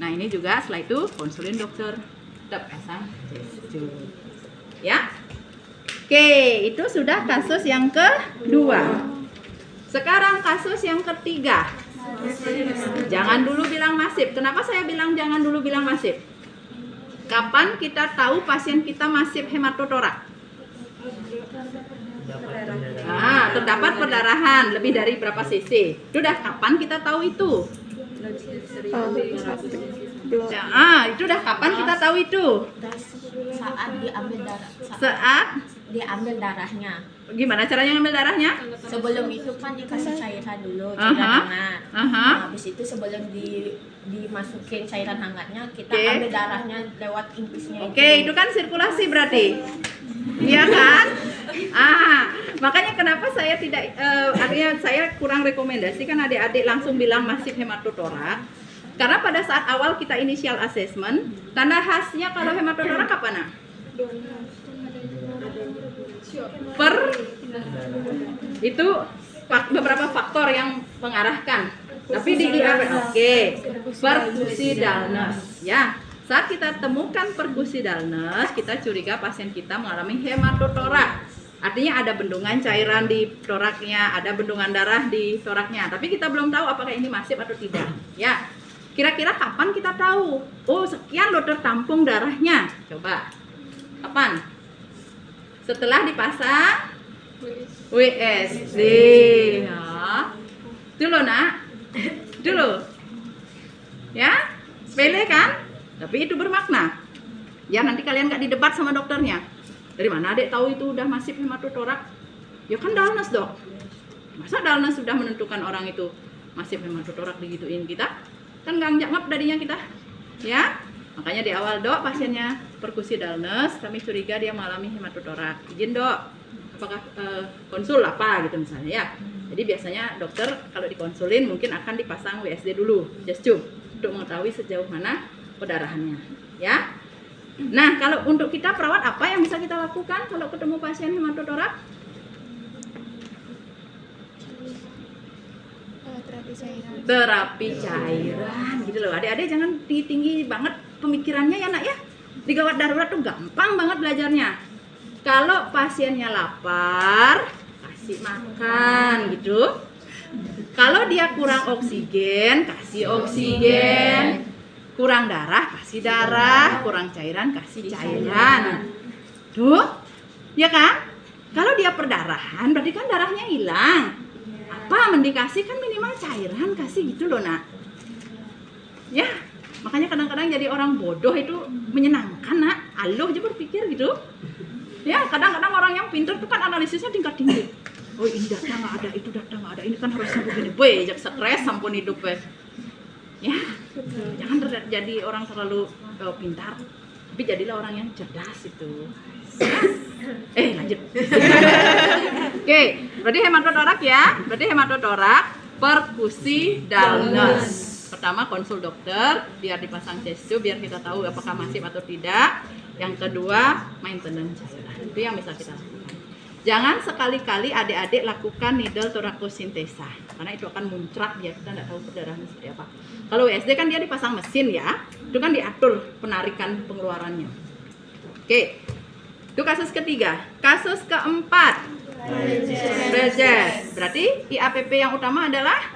Nah, ini juga setelah itu konsulin dokter, tetap pasang gestur ya. Oke, itu sudah kasus yang kedua. Sekarang kasus yang ketiga. Jangan dulu bilang masif. Kenapa saya bilang jangan dulu bilang masif? Kapan kita tahu pasien kita masif hematotoraks? Terdapat perdarahan lebih dari berapa cc. Sudah kapan kita tahu itu? Itu udah kapan kita tahu itu? Saat diambil darah. Saat diambil darahnya. Gimana caranya ngambil darahnya? Sebelum itu kan dikasih cairan dulu, cairan hangat. Nah, habis itu sebelum dimasukin cairan hangatnya, kita ambil darahnya lewat infusnya. Oke, itu kan sirkulasi berarti. Iya kan? Makanya kenapa saya tidak artinya saya kurang rekomendasikan adik-adik langsung bilang masif hematotoraks. Karena pada saat awal kita initial assessment, tanda khasnya kalau hematotoraks apa, nak? Itu beberapa faktor yang mengarahkan. Tapi perkusi dullness ya. Saat kita temukan perkusi dullness, kita curiga pasien kita mengalami hematotoraks. Artinya ada bendungan cairan di toraknya, ada bendungan darah di toraknya. Tapi kita belum tahu apakah ini masif atau tidak. Ya, kira-kira kapan kita tahu? Oh, sekian loh tertampung darahnya. Coba, kapan? Setelah dipasang WSD. Ya. Itu loh nak. Itu loh. Ya, sepele kan? Tapi itu bermakna. Ya nanti kalian nggak didebat sama dokternya. Dari mana adek tahu itu udah masif hematotorak? Ya kan Dalnes dok. Masa Dalnes sudah menentukan orang itu masif hematotorak digituin kita? Kan nggak ngap dadinya kita. Ya, makanya di awal dok pasiennya perkusi Dalnes, kami curiga dia mengalami hematotorak. Izin dok, apakah konsul apa gitu misalnya ya. Jadi biasanya dokter kalau dikonsulin mungkin akan dipasang WSD dulu, chest tube, untuk mengetahui sejauh mana pendarahannya. Ya. Nah, kalau untuk kita perawat apa yang bisa kita lakukan kalau ketemu pasien hematotorak? Terapi cairan gitu loh. Adik-adik jangan tinggi banget pemikirannya ya nak ya. Di gawat darurat tuh gampang banget belajarnya. Kalau pasiennya lapar, kasih makan gitu. Kalau dia kurang oksigen, kasih oksigen. Kurang darah, kasih darah. Kurang cairan, kasih cairan. Tuh, ya kan? Kalau dia perdarahan, berarti kan darahnya hilang. Apa mendikasi kan minimal cairan kasih gitu loh nak. Ya, makanya kadang-kadang jadi orang bodoh itu menyenangkan nak. Aluh aja berpikir gitu. Ya, kadang-kadang orang yang pintar itu kan analisisnya tingkat tinggi. Oh ini data nggak ada, itu data nggak ada, ini kan harusnya begini. Boy, jak stres sampun hidup ya. Jangan jadi orang terlalu pintar, tapi jadilah orang yang cerdas itu. Lanjut. Oke, berarti hematotorak ya. Berarti hematotorak, perkusi, Dalnes. Pertama konsul dokter, biar dipasang chest tube, biar kita tahu apakah masif atau tidak. Yang kedua, maintenance cairan. Itu yang bisa kita lakukan. Jangan sekali-kali adik-adik lakukan needle torakosintesa, karena itu akan muncrat dia, kita nggak tahu perdarahan seperti apa. Kalau WSD kan dia dipasang mesin ya, itu kan diatur penarikan pengeluarannya. Oke. Itu kasus ketiga. Kasus keempat, Bridges. Berarti IAPP yang utama adalah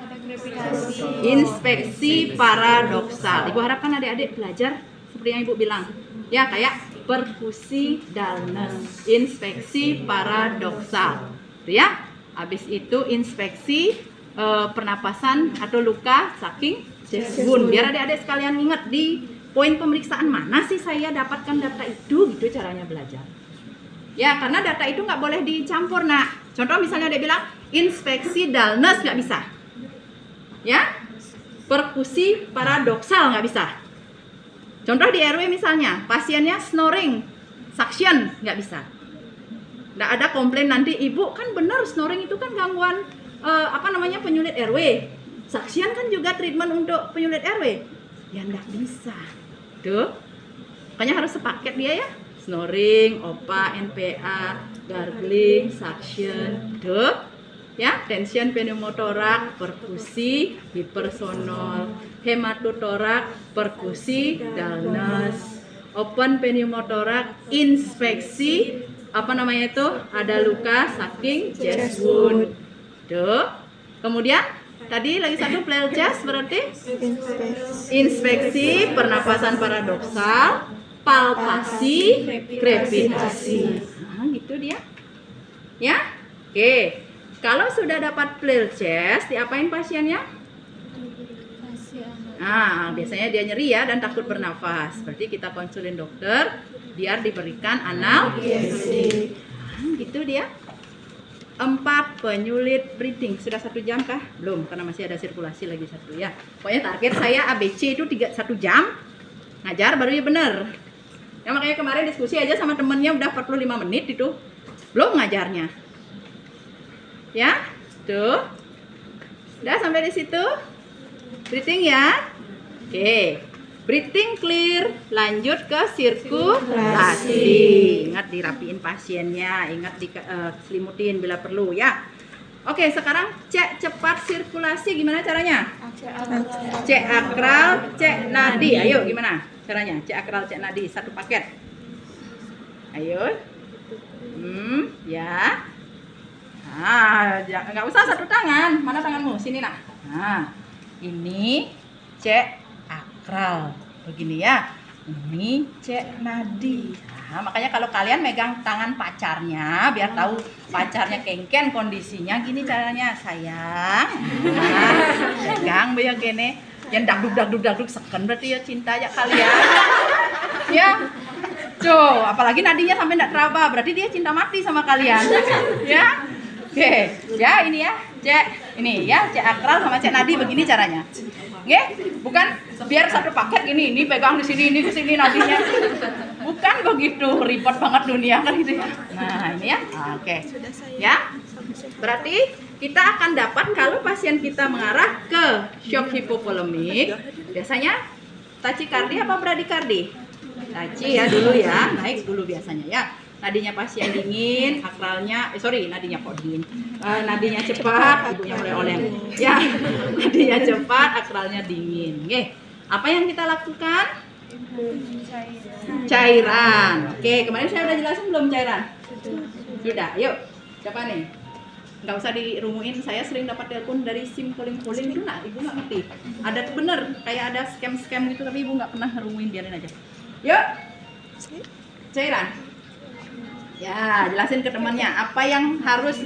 inspeksi paradoksal. Ibu harapkan adik-adik belajar seperti yang Ibu bilang. Ya, kayak perkusi Dalnes, inspeksi paradoksal. Itu ya. Habis itu inspeksi pernapasan atau luka saking chest wound. Biar adik-adik sekalian ingat di poin pemeriksaan mana sih saya dapatkan data itu, gitu caranya belajar. Ya, karena data itu nggak boleh dicampur nak. Contoh misalnya dia bilang inspeksi Dalnes nggak bisa. Ya, perkusi paradoksal nggak bisa. Contoh di RW misalnya pasiennya snoring, suction nggak bisa. Nggak ada komplain nanti ibu kan benar snoring itu kan gangguan penyulit RW. Suction kan juga treatment untuk penyulit RW. Ya nggak bisa. Tuh, makanya harus sepaket dia ya. Snoring, OPA, NPA, gargling, suction, tuh, ya, tension pneumotorak, perkusi, hipersonal, hematotorak, perkusi, Dalnes, open pneumotorak, inspeksi, ada luka saking chest wound, tuh. Kemudian tadi lagi satu pleural chest berarti inspeksi pernapasan paradoksal, palpasi, krepitasi. Nah, gitu dia. Ya? Oke. Kalau sudah dapat pleural chest, diapain pasiennya? Nah, biasanya dia nyeri ya dan takut bernafas. Berarti kita konsulin dokter biar diberikan analgesia. Nah, gitu dia. 4 penyulit breathing. Sudah 1 jam kah? Belum, karena masih ada sirkulasi lagi 1 ya. Pokoknya target saya ABC itu 1 jam. Ngajar baru ya bener. Ya makanya kemarin diskusi aja sama temennya udah 45 menit itu. Belum ngajarnya. Ya, tuh. Udah sampai di situ. Breathing ya. Oke. Breathing clear. Lanjut ke sirkulasi. Ingat dirapiin pasiennya, ingat diselimutin bila perlu ya. Oke, sekarang cek cepat sirkulasi gimana caranya? Cek akral, cek nadi. Ayo gimana caranya? Cek akral, cek nadi 1 paket. Ayo. Ya. Nah, nggak usah 1 tangan. Mana tanganmu? Sini nak. Nah, ini cek akral. Begini ya. ini Cek Nadi. Nah, makanya kalau kalian megang tangan pacarnya biar tahu pacarnya kengken kondisinya, gini caranya, sayang. Nah, pegang biar gini, jangan dagduk seken berarti ya cinta ya kalian. Ya. Tuh, apalagi Nadinya sampai enggak teraba, berarti dia cinta mati sama kalian. Ya. Oke, ya ini ya, Cek. Ini ya, Cek Akral sama Cek Nadi begini caranya. Oke? Bukan biar satu paket ini pegang di sini, ini ke sini Nadinya. Bukan begitu, ribet banget dunia kan gitu ya. Nah, ini ya. Oke. Ya. Berarti kita akan dapat kalau pasien kita mengarah ke shock hipovolemik, biasanya tachikardi apa bradikardi? Tachi ya dulu ya, naik dulu biasanya ya. Nadinya pasien dingin, akralnya, nadinya kok dingin. Nadinya cepat, ibunya mulai oleng. Ya, nadinya cepat, akralnya dingin. Oke, apa yang kita lakukan? Cairan. Oke, kemarin saya udah jelasin belum cairan? Sudah, yuk. Siapa nih? Nggak usah dirumuin, saya sering dapat telepon dari SIM calling itu ibu nggak ngerti. Ada bener, kayak ada scam gitu, tapi ibu nggak pernah ngerumuin, biarin aja. Yuk, cairan. Ya, jelasin ke temannya apa yang harus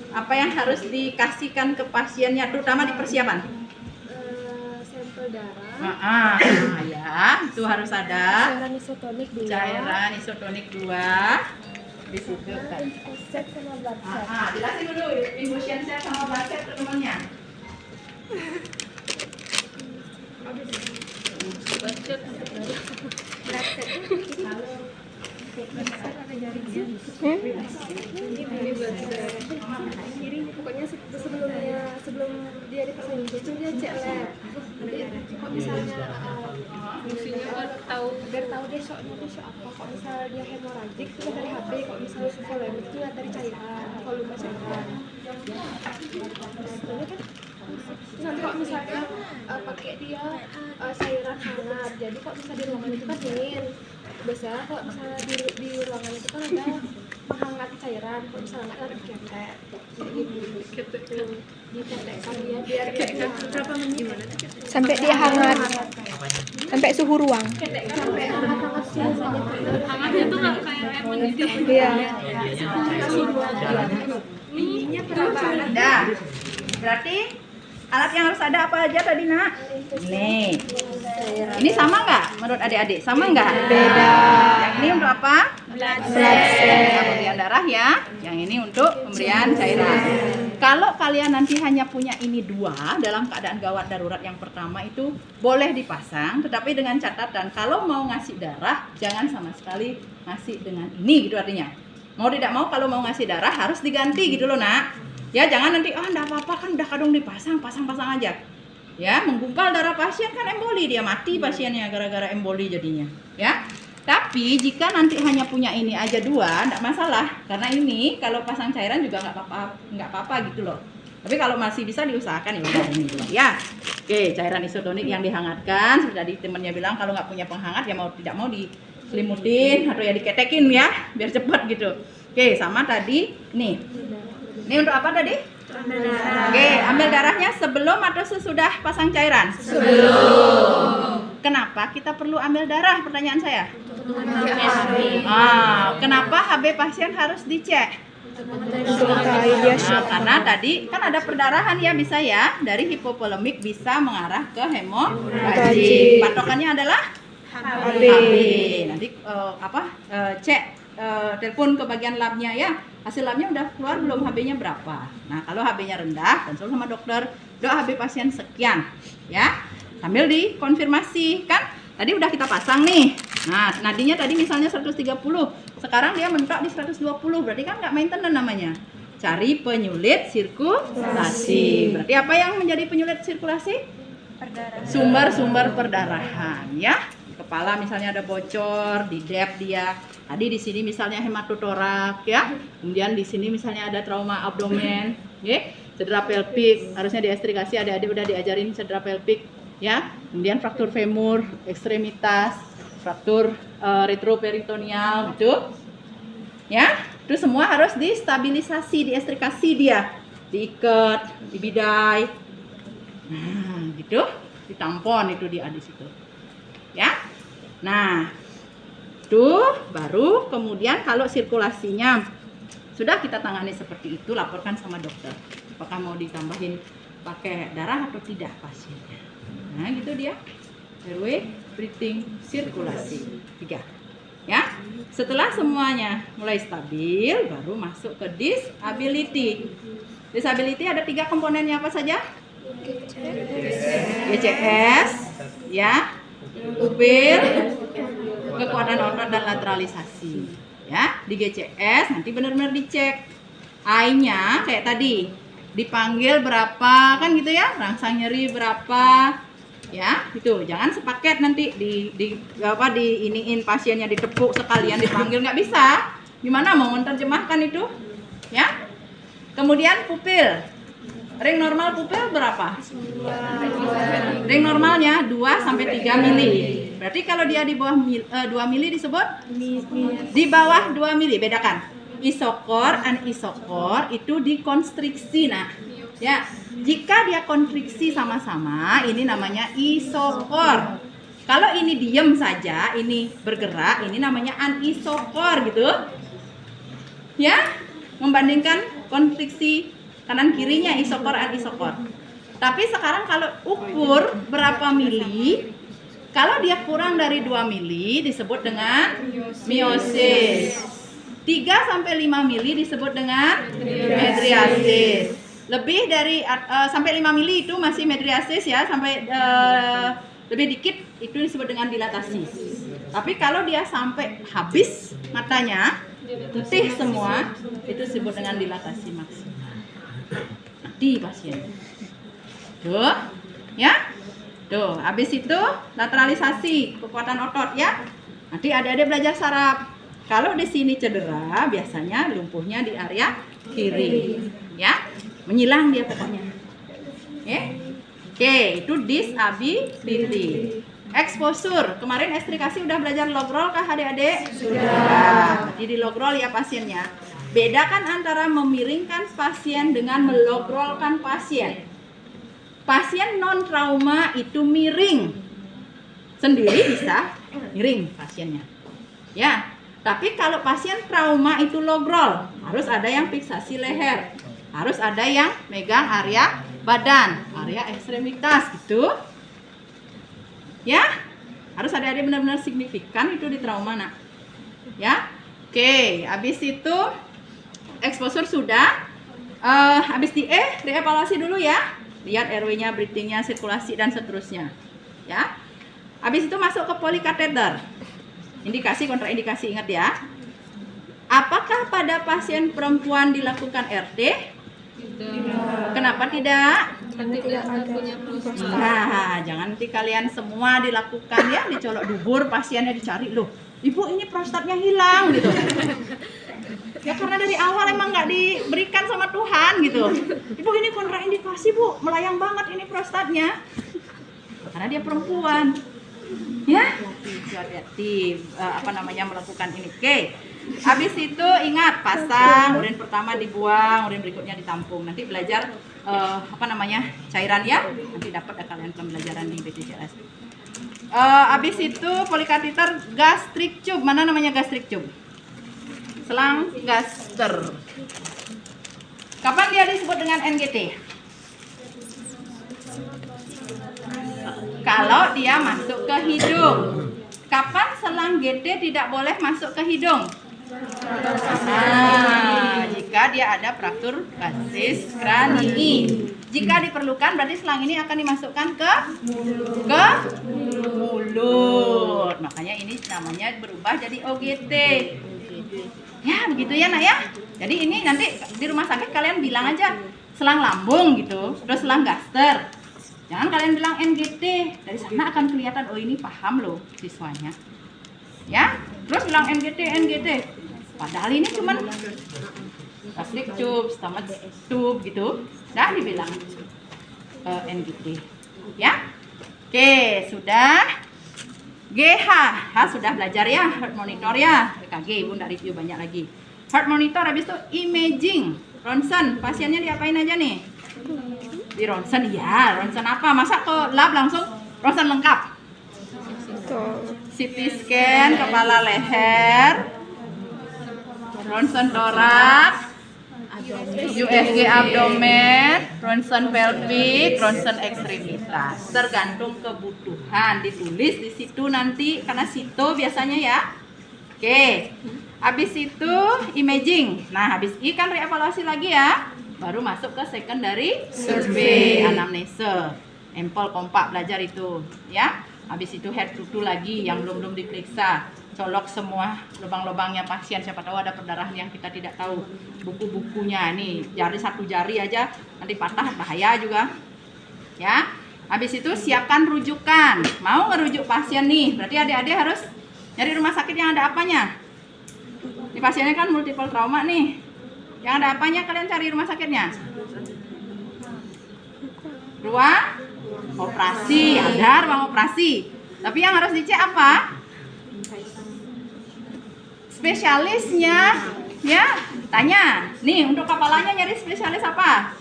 apa yang harus dikasihkan ke pasiennya, terutama di persiapan. Sampel darah. Ya, itu harus ada. Cairan isotonik 2. Cairan isotonik 2. Di situ kan. Set sama blood set. Jelasin dulu infusion set sama blood set ke temannya. Pokoknya sebelum dia dipasang itu dia cek lab. Nanti kok misalnya biar tahu besok apa. Kok misalnya dia hemoragik itu dari HP. Kok misalnya sufolemik itu dari cairan, volume cairan. Terus nanti kok misalnya pakai dia cairan hangat, jadi kok misalnya di ruangan itu kan dingin. Biasanya kok misalnya di ruangan itu kan ada menghangati cairan, kok misalnya nggak ada diketek, diketekkan dia biar berapa menit gimana? Sampai dia hangat, sampai suhu ruang. Sampai hangat suhu ruang. Hangatnya tuh nggak kayak air mendidih. Iya. Ininya berapa? Nah, berarti alat yang harus ada apa aja tadi, Nak? Nih. Ini sama nggak menurut adik-adik? Sama nggak? Beda. Yang ini untuk apa? Blood cell. Pemberian darah ya. Yang ini untuk pemberian cairan. Kalau kalian nanti hanya punya ini 2 dalam keadaan gawat darurat yang pertama itu boleh dipasang, tetapi dengan catatan kalau mau ngasih darah jangan sama sekali ngasih dengan ini gitu artinya. Mau tidak mau kalau mau ngasih darah harus diganti gitu loh, Nak. Ya jangan nanti enggak apa-apa kan udah kadung dipasang, pasang aja. Ya, menggumpal darah pasien kan emboli, dia mati pasiennya gara-gara emboli jadinya. Ya. Tapi jika nanti hanya punya ini aja 2, enggak masalah. Karena ini kalau pasang cairan juga enggak apa-apa gitu loh. Tapi kalau masih bisa diusahakan ya udah ini dulu ya. Oke, cairan isotonik yang dihangatkan. Seperti tadi temannya bilang kalau nggak punya penghangat ya mau tidak mau diselimutin atau ya diketekin ya, biar cepat gitu. Oke, sama tadi nih. Ini untuk apa tadi? Oke, ambil darahnya sebelum atau sesudah pasang cairan? Sebelum. Kenapa kita perlu ambil darah? Pertanyaan saya. Kenapa HB pasien harus dicek? Karena tadi kan ada perdarahan ya, bisa ya dari hipovolemik bisa mengarah ke hemoragik. Patokannya adalah HB. Nanti cek telepon ke bagian labnya ya. Hasil labnya udah keluar belum, HB-nya berapa. Nah kalau HB-nya rendah konsul sama dokter, dok HB pasien sekian ya, sambil dikonfirmasi kan tadi udah kita pasang nih. Nah nadinya tadi misalnya 130, sekarang dia mentok di 120, berarti kan nggak maintenance namanya. Cari penyulit sirkulasi. Berarti apa yang menjadi penyulit sirkulasi? Sumber-sumber perdarahan ya. Kepala misalnya ada bocor, di dep dia. Tadi di sini misalnya hematotorak ya. Kemudian di sini misalnya ada trauma abdomen, ya. Cedera pelvik, harusnya di estrikasi adik-adik udah diajarin cedera pelvik ya. Kemudian fraktur femur, ekstremitas, fraktur retroperitoneal gitu. Ya. Itu semua harus distabilisasi, diestrikasi dia. Diikat, dibidai. Nah, gitu. Ditampon itu dia di situ. Ya. Nah, tuh baru kemudian kalau sirkulasinya sudah kita tangani seperti itu, laporkan sama dokter. Apakah mau ditambahin pakai darah atau tidak pasiennya. Nah, gitu dia. Airway, breathing, sirkulasi. 3. Ya. Setelah semuanya mulai stabil, baru masuk ke disability. Disability ada 3 komponennya apa saja? GCS, ya, pupil, kekuatan otot dan lateralisasi. Ya, di GCS nanti benar-benar dicek. I-nya kayak tadi, dipanggil berapa kan gitu ya, rangsang nyeri berapa. Ya, itu jangan sepaket nanti diiniin pasiennya, ditepuk sekalian dipanggil, nggak bisa. Gimana mau menerjemahkan itu? Ya. Kemudian pupil. Ring normal pupil berapa? Ring normalnya 2 sampai 3 mili. Berarti kalau dia di bawah 2 mili disebut di bawah 2 mili. Bedakan. Isokor, anisokor itu dikonstriksi. Nah, ya, jika dia kontriksi sama-sama, ini namanya isokor. Kalau ini diem saja, ini bergerak, ini namanya anisokor gitu. Ya, membandingkan kontriksi kanan kirinya isokor anisokor. Tapi sekarang kalau ukur berapa mili, kalau dia kurang dari 2 mili disebut dengan meiosis. 3 sampai 5 mili disebut dengan medriasis. Lebih dari sampai 5 mili itu masih medriasis ya, sampai lebih dikit itu disebut dengan dilatasi. Tapi kalau dia sampai habis matanya, putih semua, itu disebut dengan dilatasi maksimal. Mati pasien. Tuh, ya. Tuh, habis itu lateralisasi, kekuatan otot ya. Nanti adik-adik belajar saraf. Kalau di sini cedera, biasanya lumpuhnya di area kiri. Ya. Menyilang dia pokoknya. Oke, itu disability. Exposure. Kemarin ekstrikasi udah belajar log roll kah adik-adik? Sudah. Jadi di log roll ya pasiennya. Bedakan antara memiringkan pasien dengan melogrolkan pasien. Pasien non trauma itu miring. Sendiri bisa miring pasiennya. Ya. Tapi kalau pasien trauma itu logrol, harus ada yang fiksasi leher. Harus ada yang megang area badan, area ekstremitas gitu. Ya, harus ada benar-benar signifikan itu di trauma nak. Ya, oke. Habis itu exposure sudah. Habis dievaluasi dulu ya. Lihat airway-nya, breathing-nya, sirkulasi dan seterusnya. Ya. Habis itu masuk ke polycatheter. Indikasi kontraindikasi ingat ya. Apakah pada pasien perempuan dilakukan RT? Tidak. Kenapa tidak? Nah, jangan nanti kalian semua dilakukan ya, dicolok dubur, pasiennya dicari loh. Ibu ini prostatnya hilang gitu. Ya karena dari awal emang nggak diberikan sama Tuhan gitu. Ibu ini kontraindikasi bu, melayang banget ini prostatnya. Karena dia perempuan. Ya, hati-hati melakukan ini. Oke. Habis itu ingat pasang, urin pertama dibuang, urin berikutnya ditampung. Nanti belajar cairan ya. Nanti dapat kalian pembelajaran di BPJS. Habis itu polycatheter gastric tube. Mana namanya gastric tube? Selang gaster. Kapan dia disebut dengan NGT? Kalau dia masuk ke hidung. Kapan selang GT tidak boleh masuk ke hidung? Nah, jika dia ada fraktur basis kranii. Jika diperlukan berarti selang ini akan dimasukkan ke mulut. Makanya ini namanya berubah jadi OGT. Ya, begitu ya nak ya. Jadi ini nanti di rumah sakit kalian bilang aja selang lambung gitu, terus selang gaster. Jangan kalian bilang NGT. Dari sana akan kelihatan oh ini paham loh siswanya. Ya, terus bilang NGT. Padahal ini cuman gastric tube, stomach tube gitu. Dah dibilang NGT. Ya. Oke, sudah. GH, sudah belajar ya, heart monitor ya. EKG, Ibu nggak review banyak lagi. Heart monitor habis itu imaging, ronsen. Pasiennya diapain aja nih? Di ronsen, ya. Ronsen apa? Masa ke lab langsung ronsen lengkap? CT scan kepala leher, ronsen toraks, USG abdomen, ronsen pelvic, ronsen ekstremitas. Tergantung kebutuhan, ditulis di situ nanti karena situ biasanya ya. Oke. Habis itu imaging. Nah, habis I kan reevaluasi lagi ya. Baru masuk ke secondary survey, anamnese. Empel kompak belajar itu, ya. Habis itu head to lagi yang belum diperiksa. Colok semua lubang-lubangnya pasien, siapa tahu ada perdarahan yang kita tidak tahu. Buku-bukunya nih, jari satu jari aja nanti patah, bahaya juga. Ya. Habis itu siapkan rujukan. Mau ngerujuk pasien nih, berarti adik-adik harus nyari rumah sakit yang ada apanya. Ini pasiennya kan multiple trauma nih. Yang ada apanya kalian cari rumah sakitnya? Ruang operasi, ada ruang operasi. Tapi yang harus dicek apa? Spesialisnya, ya. Tanya, nih untuk kepalanya nyari spesialis apa?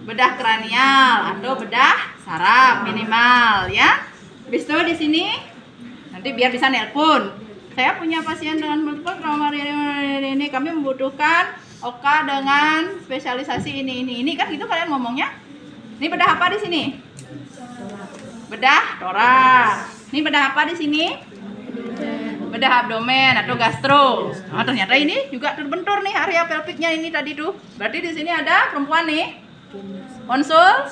Bedah kranial atau bedah saraf minimal, ya. Habis itu di sini nanti biar bisa nelpon. Saya punya pasien dengan multiple trauma ini, kami membutuhkan OK dengan spesialisasi ini kan gitu kalian ngomongnya. Ini bedah apa di sini? Bedah toraks. Ini bedah apa di sini? Bedah abdomen atau gastro. Nah, ternyata ini juga terbentur nih area pelviknya ini tadi tuh. Berarti di sini ada perempuan nih. Konsul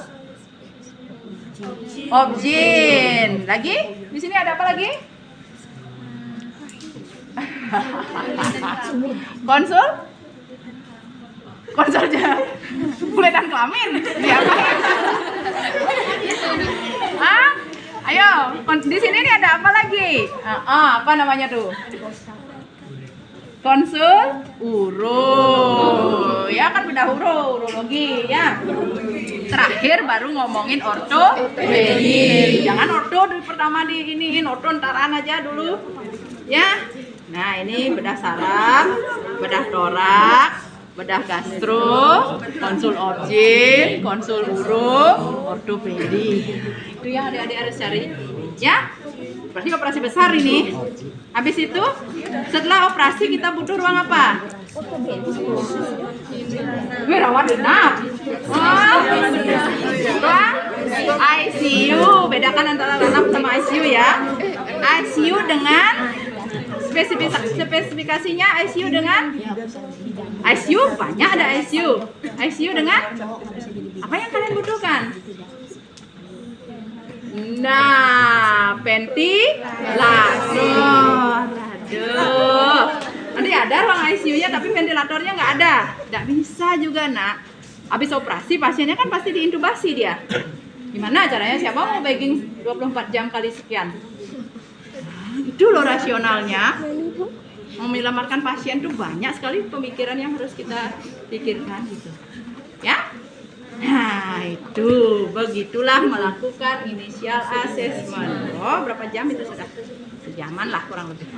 Obgyn. Lagi? Di sini ada apa lagi? Konsul? Konsul kulit dan kelamin. Diapain? Ah? Ayo, di sini nih ada apa lagi? Apa namanya tuh? Konsul uro. Ya kan bedah urologi ya. Terakhir baru ngomongin ortopedi. Jangan orto pertama di iniin, orto ntaran aja dulu. Ya. Nah, ini bedah saraf, bedah toraks, bedah gastro, konsul Obgyn, konsul uro, ortopedi. Itu yang adik-adik harus cari. Ya. Berarti operasi besar ini. Habis itu setelah operasi kita butuh ruang apa? Rawat inap. Ruang ICU. Bedakan antara inap sama ICU ya. ICU dengan spesifikasinya ICU dengan ICU banyak ada ICU. ICU dengan apa yang kalian butuhkan? Nah, ventilator. Aduh. Nanti ada ruang ICU-nya tapi ventilatornya nggak ada. Nggak bisa juga, Nak. Habis operasi pasiennya kan pasti diintubasi dia. Gimana caranya? Siapa mau bagging 24 jam kali sekian? Itu loh rasionalnya. Menyelamatkan pasien tuh banyak sekali pemikiran yang harus kita pikirkan gitu. Ya? Nah, itu begitulah melakukan initial assessment. Oh, berapa jam itu sudah? Sejaman lah kurang lebih.